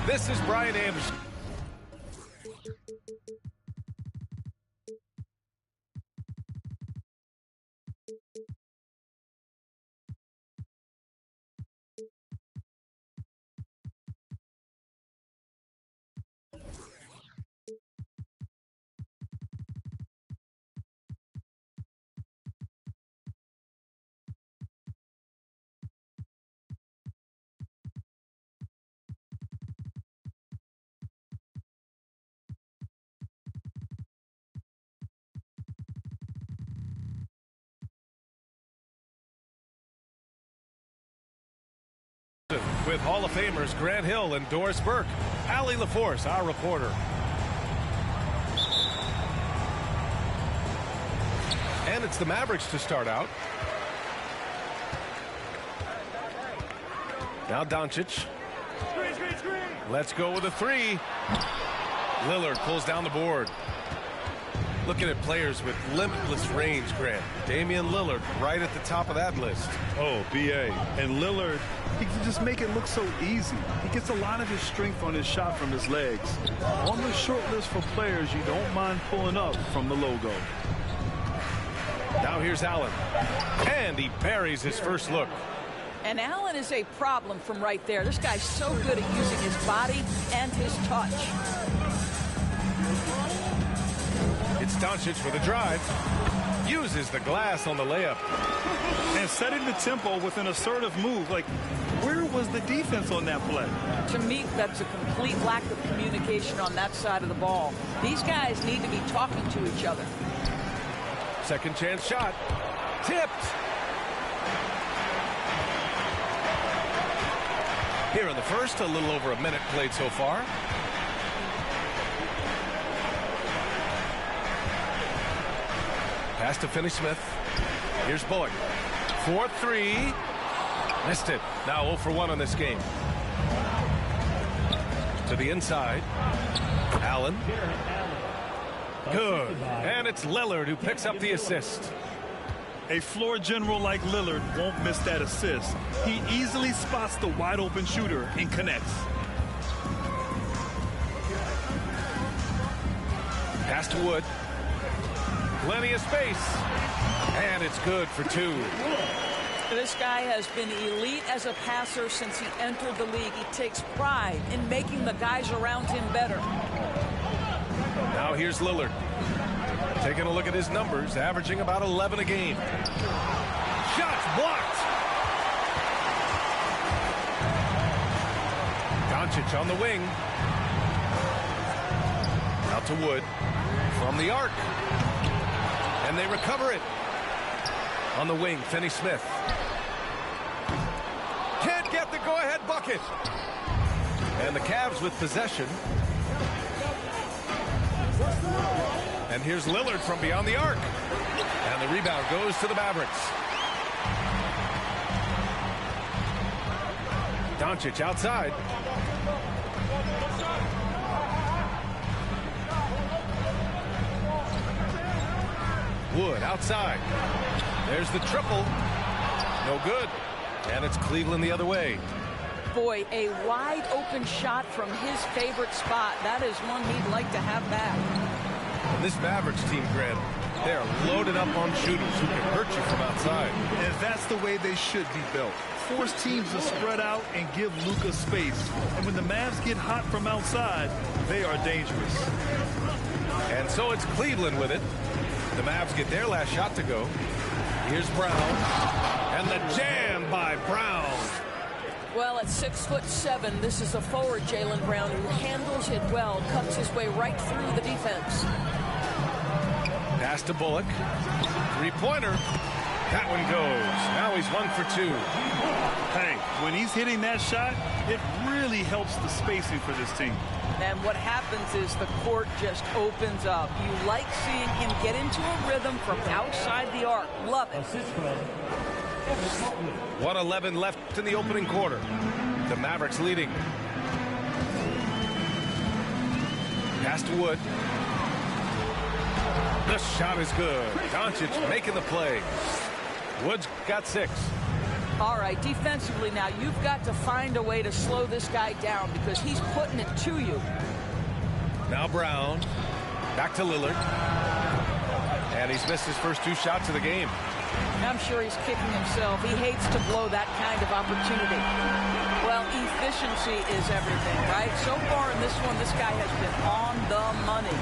This is Brian Anderson. With Hall of Famers Grant Hill and Doris Burke. Allie LaForce, our reporter. And it's the Mavericks to start out. Now Doncic. Let's go with a three. Lillard pulls down the board. Looking at players with limitless range, Grant. Damian Lillard right at the top of that list. Oh, B.A. And Lillard, he can just make it look so easy. He gets a lot of his strength on his shot from his legs. On the short list for players you don't mind pulling up from the logo. Now here's Allen. And he buries his first look. And Allen is a problem from right there. This guy's so good at using his body and his touch. It's Doncic with a drive. Uses the glass on the layup. And setting the tempo with an assertive move. Like, where was the defense on that play? To me, that's a complete lack of communication on that side of the ball. These guys need to be talking to each other. Second chance shot. Tipped. Here in the first, a little over a minute played so far. Pass to Finney-Smith. Here's Bullock. 4-3. Missed it. Now 0 for 1 on this game. To the inside. Allen. Good. And it's Lillard who picks up the assist. A floor general like Lillard won't miss that assist. He easily spots the wide open shooter and connects. Pass to Wood. Plenty of space. And it's good for 2. This guy has been elite as a passer since he entered the league. He takes pride in making the guys around him better. Now here's Lillard. Taking a look at his numbers, averaging about 11 a game. Shots blocked. Doncic on the wing. Out to Wood. From the arc. And they recover it. On the wing, Finney-Smith. Can't get the go-ahead bucket. And the Cavs with possession. And here's Lillard from beyond the arc. And the rebound goes to the Mavericks. Doncic outside. Wood outside. There's the triple. No good. And it's Cleveland the other way. Boy, a wide open shot from his favorite spot. That is one he'd like to have back. And this Mavericks team, Grant, they're loaded up on shooters who can hurt you from outside. And that's the way they should be built. Force teams to spread out and give Luka space. And when the Mavs get hot from outside, they are dangerous. And so it's Cleveland with it. The Mavs get their last shot to go. Here's Brown. And the jam by Brown. Well, at 6'7", this is a forward, Jaylen Brown, who handles it well, cuts his way right through the defense. Pass to Bullock. Three-pointer. That one goes. Now he's 1 for 2. Hey, when he's hitting that shot, It really helps the spacing for this team. And what happens is the court just opens up. You like seeing him get into a rhythm from outside the arc. Love it. 1:11 left in the opening quarter. The Mavericks leading. Pass to Wood. The shot is good. Doncic making the play. Wood's got 6. All right, defensively now, you've got to find a way to slow this guy down because he's putting it to you. Now Brown. Back to Lillard. And he's missed his first 2 shots of the game. I'm sure he's kicking himself. He hates to blow that kind of opportunity. Well, efficiency is everything, right? So far in this one, this guy has been on the money.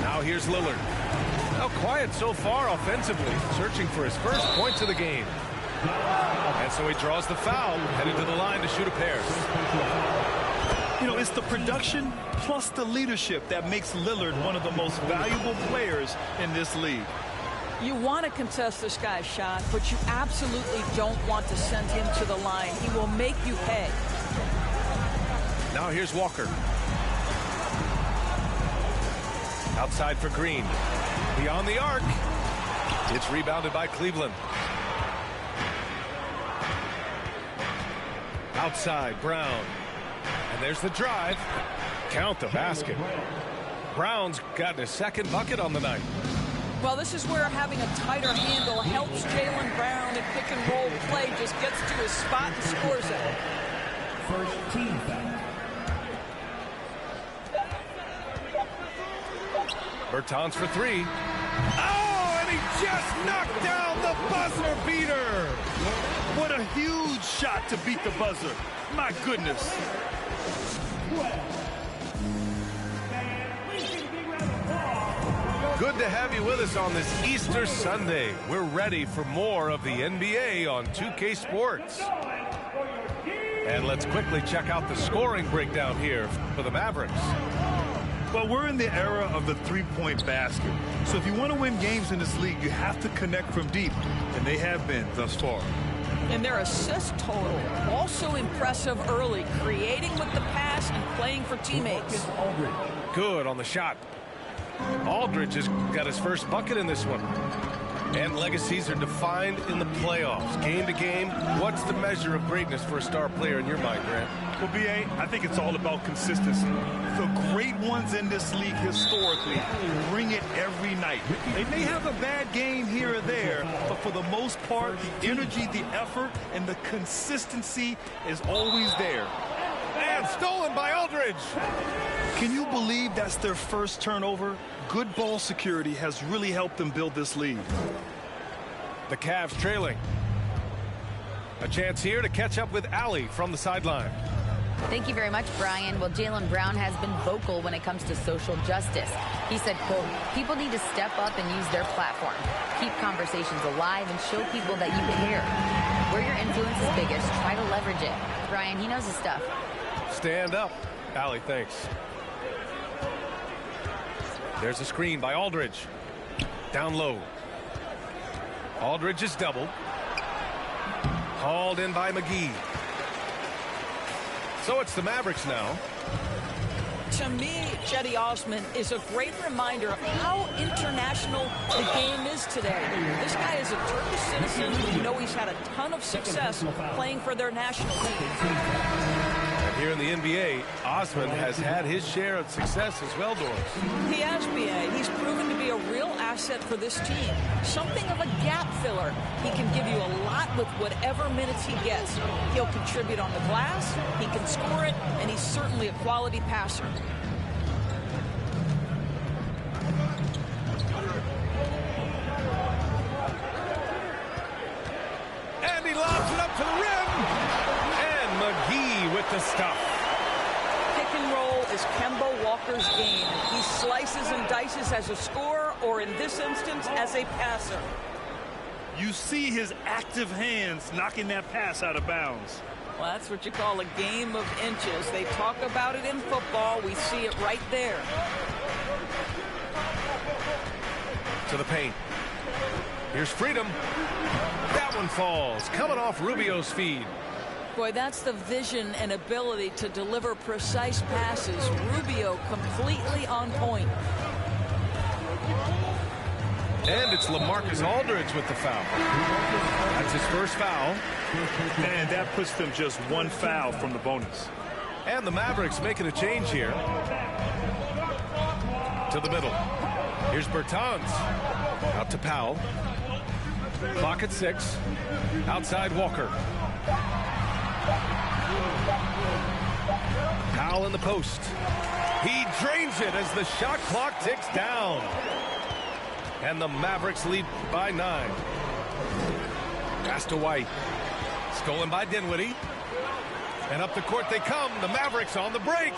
Now here's Lillard. Now quiet so far offensively, searching for his first points of the game. And so he draws the foul, headed to the line to shoot a pair. You know, it's the production plus the leadership that makes Lillard one of the most valuable players in this league. You want to contest this guy's shot, but you absolutely don't want to send him to the line. He will make you pay. Now here's Walker. Outside for Green. Beyond the arc. It's rebounded by Cleveland. Outside, Brown. And there's the drive. Count the basket. Brown's gotten his second bucket on the night. Well, this is where having a tighter handle helps Jaylen Brown in pick and roll play. Just gets to his spot and scores it. First team foul. Bertans for 3. Oh, and he just knocked down the buzzer beater. What a huge shot to beat the buzzer. My goodness. Good to have you with us on this Easter Sunday. We're ready for more of the NBA on 2K Sports. And let's quickly check out the scoring breakdown here for the Mavericks. Well, we're in the era of the three-point basket. So if you want to win games in this league, you have to connect from deep. And they have been thus far. And their assist total, also impressive early, creating with the pass and playing for teammates. Good on the shot. Aldridge has got his first bucket in this one. And legacies are defined in the playoffs. Game to game, what's the measure of greatness for a star player in your mind, Grant? Well, B.A., I think it's all about consistency. The great ones in this league historically bring it every night. They may have a bad game here or there, but for the most part, the energy, the effort, and the consistency is always there. And stolen by Aldridge. Can you believe that's their first turnover? Good ball security has really helped them build this lead. The Cavs trailing. A chance here to catch up with Allie from the sideline. Thank you very much, Brian. Well, Jaylen Brown has been vocal when it comes to social justice. He said, quote, people need to step up and use their platform. Keep conversations alive and show people that you care. Where your influence is biggest, try to leverage it. Brian, he knows his stuff. Stand up. Allie, thanks. There's a screen by Aldridge. Down low. Aldridge is doubled. Hauled in by McGee. So it's the Mavericks now. To me, Cedi Osman is a great reminder of how international the game is today. This guy is a Turkish citizen. You know he's had a ton of success playing for their national team. Here in the NBA, Osman has had his share of success as well, Doris. He has, B.A. He's proven to be a real asset for this team. Something of a gap filler. He can give you a lot with whatever minutes he gets. He'll contribute on the glass, he can score it, and he's certainly a quality passer. And he lobs it up to the rim. And McGee with the stuff. Pick and roll is Kemba Walker's game. He slices and dices as a scorer, or in this instance, as a passer. You see his active hands knocking that pass out of bounds. Well, that's what you call a game of inches. They talk about it in football. We see it right there. To the paint. Here's Freedom. That one falls, coming off Rubio's feed. Boy, that's the vision and ability to deliver precise passes. Rubio completely on point. And it's LaMarcus Aldridge with the foul. That's his first foul. And that puts them just one foul from the bonus. And the Mavericks making a change here. To the middle. Here's Bertans. Out to Powell. Clock at 6. Outside Walker. Powell in the post. He drains it as the shot clock ticks down. And the Mavericks lead by 9. Pass to White. Stolen by Dinwiddie. And up the court they come. The Mavericks on the break.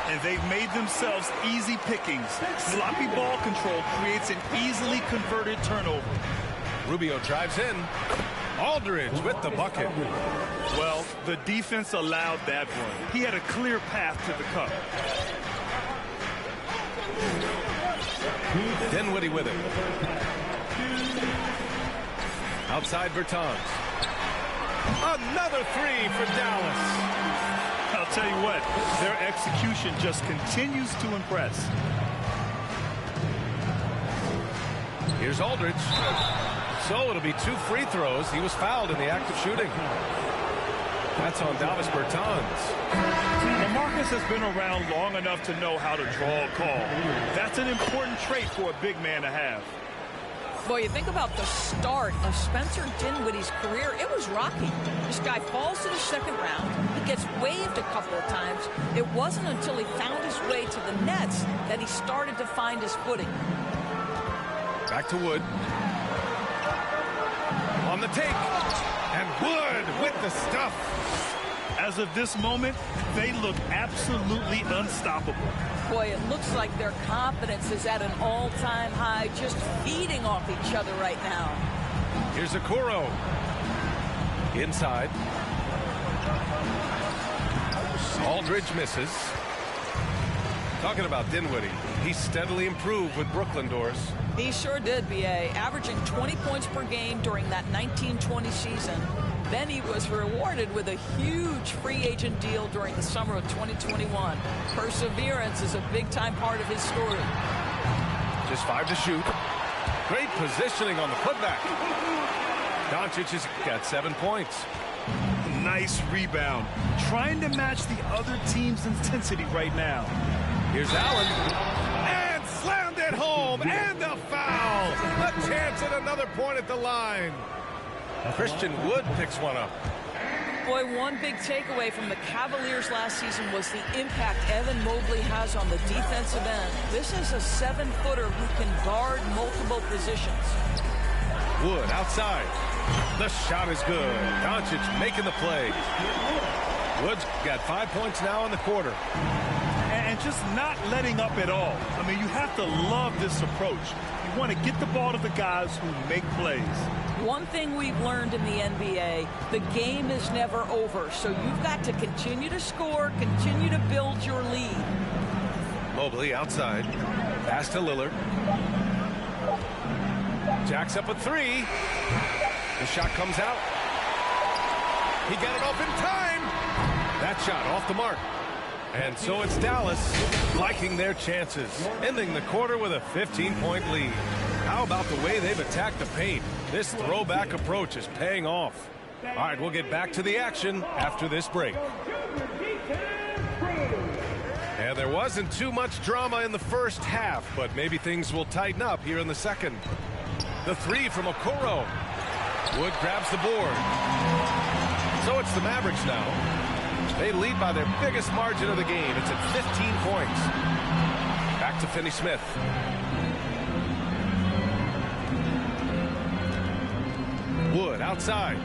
And they've made themselves easy pickings. Sloppy ball control creates an easily converted turnover. Rubio drives in. Aldridge with the bucket. Well, the defense allowed that one. He had a clear path to the cup. Dinwiddie with it. Outside Bertans. Another 3 for Dallas. I'll tell you what, their execution just continues to impress. Here's Aldridge. So it'll be 2 free throws. He was fouled in the act of shooting. That's on Davis Bertans. LaMarcus has been around long enough to know how to draw a call. That's an important trait for a big man to have. Boy, you think about the start of Spencer Dinwiddie's career, it was rocky. This guy falls to the second round. He gets waived a couple of times. It wasn't until he found his way to the Nets that he started to find his footing. Back to Wood. On the take. And Wood with the stuff. As of this moment, they look absolutely unstoppable. Boy, it looks like their confidence is at an all-time high, just feeding off each other right now. Here's Okoro. Inside. Aldridge misses. Talking about Dinwiddie, he steadily improved with Brooklyn, Doris. He sure did, B.A., averaging 20 points per game during that 1920 season. Then he was rewarded with a huge free agent deal during the summer of 2021. Perseverance is a big-time part of his story. Just 5 to shoot. Great positioning on the putback. Doncic has got 7 points. Nice rebound. Trying to match the other team's intensity right now. Here's Allen. And slammed it home. And a foul. A chance at another point at the line. Christian Wood picks one up. Boy, one big takeaway from the Cavaliers last season was the impact Evan Mobley has on the defensive end. This is a 7-footer who can guard multiple positions. Wood outside. The shot is good. Doncic making the play. Wood's got 5 points now in the quarter. And just not letting up at all. I mean, you have to love this approach. You want to get the ball to the guys who make plays. One thing we've learned in the NBA, the game is never over. So you've got to continue to score, continue to build your lead. Mobley outside. Pass to Lillard. Jacks up a 3. The shot comes out. He got it off in time. That shot off the mark. And so it's Dallas liking their chances, ending the quarter with a 15-point lead. How about the way they've attacked the paint? This throwback approach is paying off. All right, we'll get back to the action after this break. And there wasn't too much drama in the first half, but maybe things will tighten up here in the second. The 3 from Okoro. Wood grabs the board. So it's the Mavericks now. They lead by their biggest margin of the game. It's at 15 points. Back to Finney-Smith. Wood outside.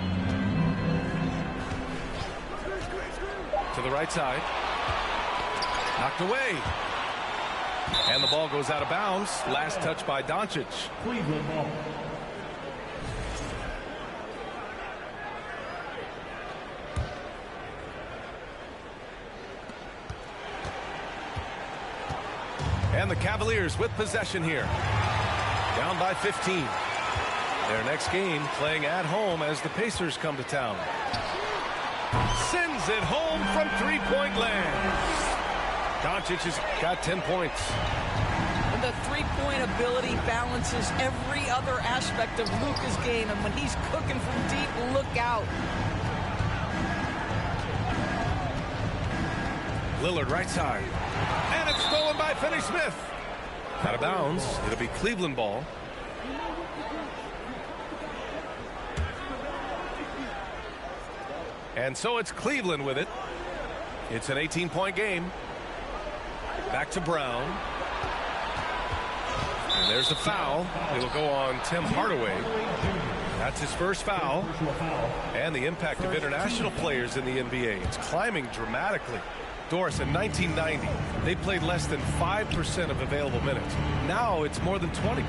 To the right side. Knocked away. And the ball goes out of bounds. Last touch by Doncic. Cleveland ball. And the Cavaliers with possession here. Down by 15. Their next game playing at home as the Pacers come to town. Sends it home from three-point land. Doncic has got 10 points. And the three-point ability balances every other aspect of Luka's game. And when he's cooking from deep, look out. Lillard right side. And it's stolen by Finney-Smith. Out of bounds. It'll be Cleveland ball. And so it's Cleveland with it. It's an 18-point game. Back to Brown. And there's the foul. It'll go on Tim Hardaway. That's his first foul. And the impact of international players in the NBA. It's climbing dramatically. Doris, in 1990, they played less than 5% of available minutes. Now it's more than 20%.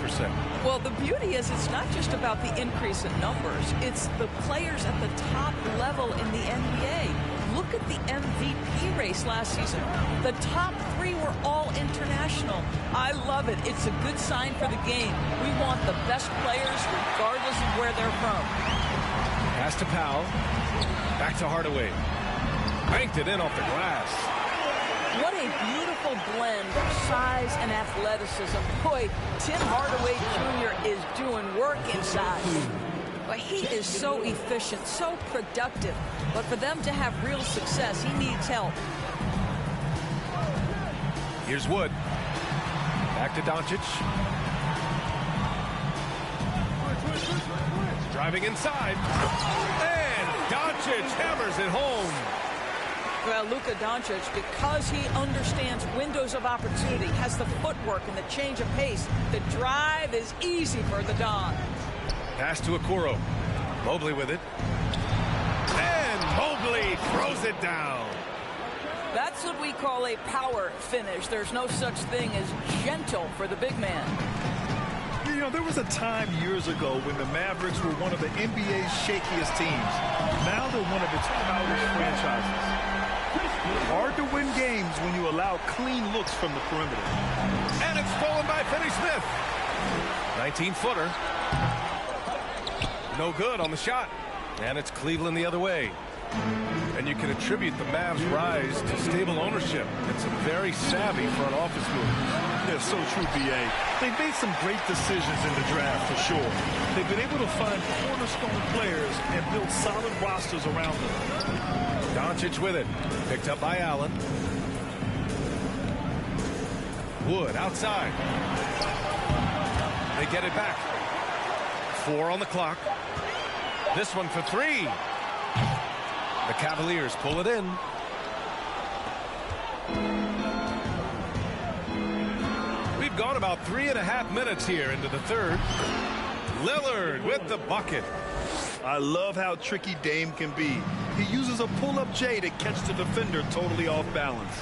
Well, the beauty is it's not just about the increase in numbers. It's the players at the top level in the NBA. Look at the MVP race last season. The top 3 were all international. I love it. It's a good sign for the game. We want the best players regardless of where they're from. Pass to Powell. Back to Hardaway. Banked it in off the glass. What a beautiful blend of size and athleticism. Boy, Tim Hardaway Jr. is doing work inside. But he is so efficient, so productive. But for them to have real success, he needs help. Here's Wood. Back to Doncic. Driving inside. And Doncic hammers it home. Well, Luka Doncic, because he understands windows of opportunity, has the footwork and the change of pace, the drive is easy for the Don. Pass to Okoro. Mobley with it. And Mobley throws it down. That's what we call a power finish. There's no such thing as gentle for the big man. You know, there was a time years ago when the Mavericks were one of the NBA's shakiest teams. Now they're one of its proudest franchises. Hard to win games when you allow clean looks from the perimeter. And it's stolen by Finney-Smith. 19-footer. No good on the shot. And it's Cleveland the other way. And you can attribute the Mavs' rise to stable ownership and some very savvy front office moves. That's so true, B.A. They've made some great decisions in the draft, for sure. They've been able to find cornerstone players and build solid rosters around them. Doncic with it. Picked up by Allen. Wood outside. They get it back. 4 on the clock. This one for 3. The Cavaliers pull it in. We've gone about 3.5 minutes here into the third. Lillard with the bucket. I love how tricky Dame can be. He uses a pull-up J to catch the defender totally off balance.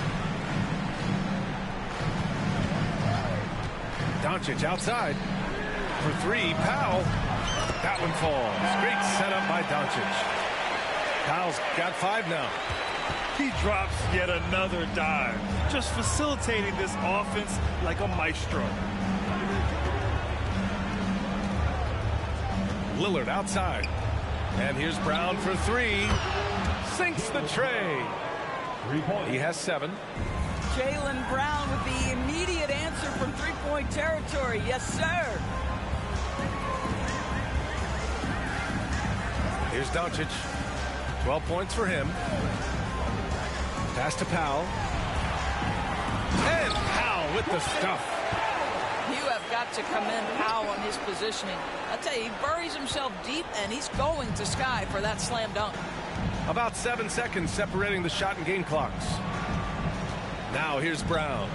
Doncic outside. For 3, Powell. That one falls. Great setup by Doncic. Powell's got 5 now. He drops yet another dive, just facilitating this offense like a maestro. Lillard outside. And here's Brown for 3. Sinks the tray. He has 7. Jaylen Brown with the immediate answer from three-point territory. Yes, sir. Here's Doncic. 12 points for him. Pass to Powell. And Powell with the stuff. You have got to commend Powell on his positioning. I tell you, he buries himself deep, and he's going to sky for that slam dunk. About 7 seconds separating the shot and game clocks. Now here's Brown.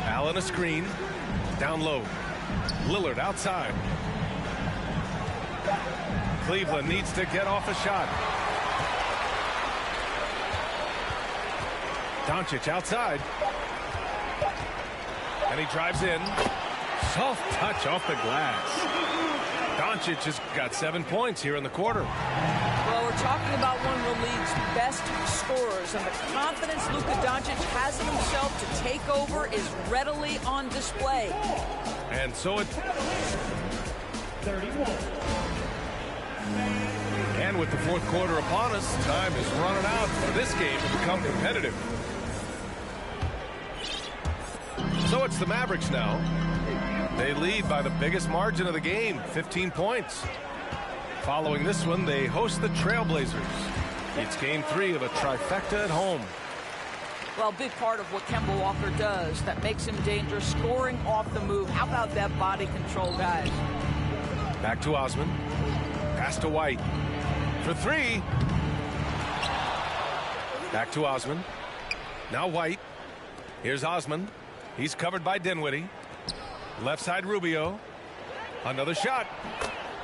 Allen a screen. Down low. Lillard outside. Cleveland needs to get off a shot. Doncic outside. And he drives in. Soft touch off the glass. Doncic has got 7 points here in the quarter. Well, we're we're talking about one of the league's best scorers, and the confidence Luka Doncic has in himself to take over is readily on display. And so it... 31. And with the fourth quarter upon us, time is running out for this game to become competitive. So it's the Mavericks now. They lead by the biggest margin of the game, 15 points. Following this one, they host the Trailblazers. It's game 3 of a trifecta at home. Well, a big part of what Kemba Walker does that makes him dangerous, scoring off the move. How about that body control, guys? Back to Osman. Pass to White. For 3. Back to Osman. Now White. Here's Osman. He's covered by Dinwiddie. Left side Rubio. Another shot.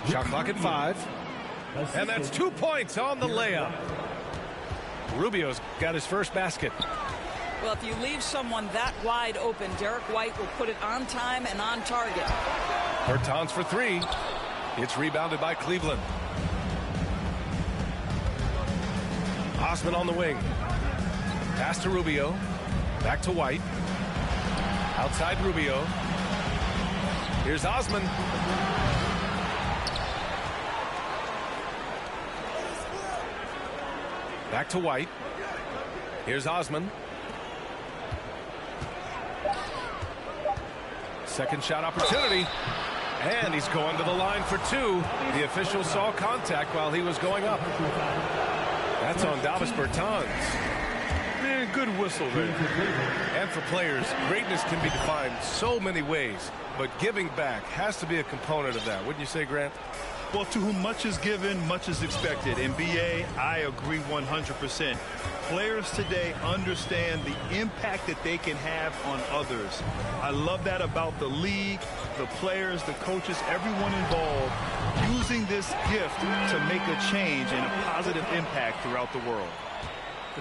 Shot clock at 5. And that's 2 points on the layup. Rubio's got his first basket. Well, if you leave someone that wide open, Derek White will put it on time and on target. Bertans for 3. It's rebounded by Cleveland. Osman on the wing. Pass to Rubio. Back to White. Outside Rubio. Here's Osman. Back to White. Here's Osman. Second shot opportunity. And he's going to the line for 2. The official saw contact while he was going up. That's on Davis Bertans. Man, good whistle there. And for players, greatness can be defined so many ways, but giving back has to be a component of that. Wouldn't you say, Grant? Well, to whom much is given, much is expected. In BA, I agree 100%. Players today understand the impact that they can have on others. I love that about the league, the players, the coaches, everyone involved, using this gift to make a change and a positive impact throughout the world.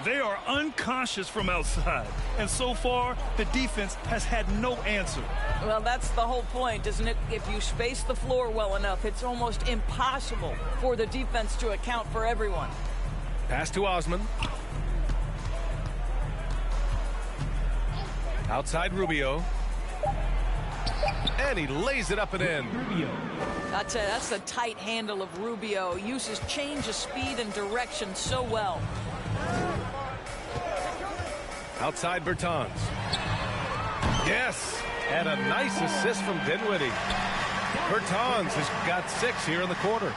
They are unconscious from outside, and so far the defense has had no answer. Well, that's the whole point, isn't it? If you space the floor well enough, it's almost impossible for the defense to account for everyone. Pass to Osman. Outside Rubio. And he lays it up and in. That's the tight handle of Rubio. Uses change of speed and direction so well. Outside Bertans. Yes, and a nice assist from Dinwiddie. Bertans has got 6 here in the quarter.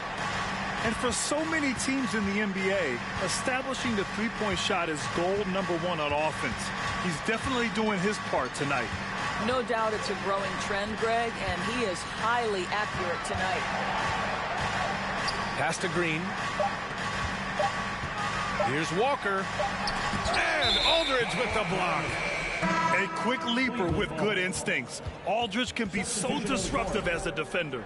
And for so many teams in the NBA, establishing the three-point shot is goal number 1 on offense. He's definitely doing his part tonight. No doubt it's a growing trend, Greg, and he is highly accurate tonight. Pass to Green. Here's Walker. And Aldridge with the block. A quick leaper with good instincts. Aldridge can be so disruptive as a defender.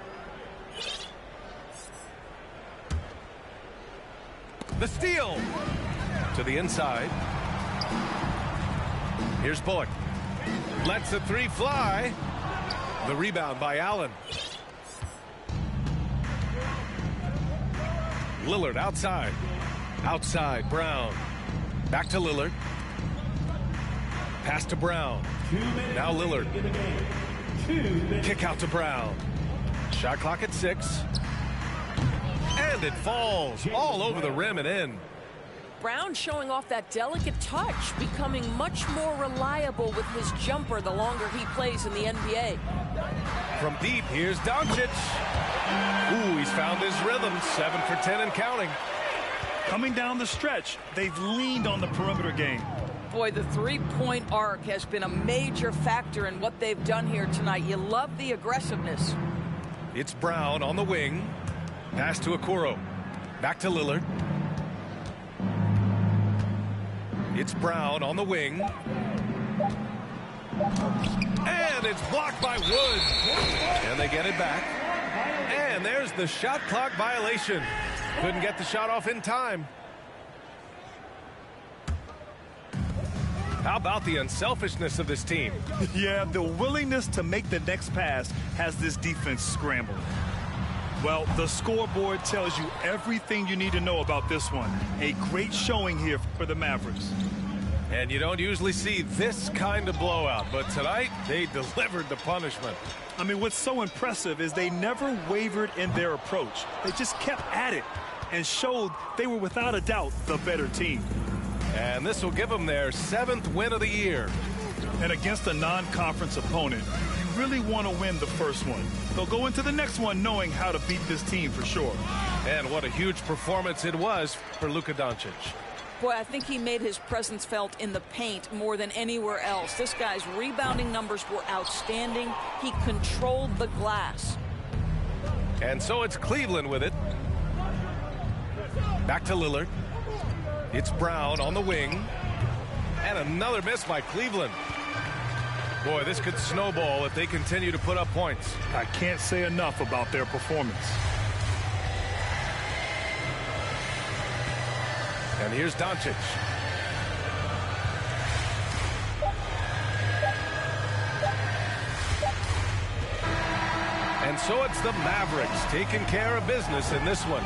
The steal. To the inside. Here's Bullock. Lets the 3 fly. The rebound by Allen. Lillard outside. Outside, Brown. Back to Lillard. Pass to Brown. Now Lillard. Kick out to Brown. Shot clock at 6. And it falls all over the rim and in. Brown showing off that delicate touch, becoming much more reliable with his jumper the longer he plays in the NBA. From deep, here's Doncic. Ooh, he's found his rhythm. 7 for 10 and counting. Coming down the stretch, they've leaned on the perimeter game. Boy, the three-point arc has been a major factor in what they've done here tonight. You love the aggressiveness. It's Brown on the wing. Pass to Okoro. Back to Lillard. It's Brown on the wing. And it's blocked by Wood. And they get it back. And there's the shot clock violation. Couldn't get the shot off in time. How about the unselfishness of this team? Yeah, the willingness to make the next pass has this defense scrambled. Well, the scoreboard tells you everything you need to know about this one. A great showing here for the Mavericks. And you don't usually see this kind of blowout, but tonight they delivered the punishment. I mean, what's so impressive is they never wavered in their approach. They just kept at it and showed they were without a doubt the better team. And this will give them their 7th win of the year. And against a non-conference opponent, you really want to win the first one. They'll go into the next one knowing how to beat this team for sure. And what a huge performance it was for Luka Doncic. Boy, I think he made his presence felt in the paint more than anywhere else. This guy's rebounding numbers were outstanding. He controlled the glass. And so it's Cleveland with it. Back to Lillard. It's Brown on the wing. And another miss by Cleveland. Boy, this could snowball if they continue to put up points. I can't say enough about their performance. And here's Doncic. And so it's the Mavericks taking care of business in this one.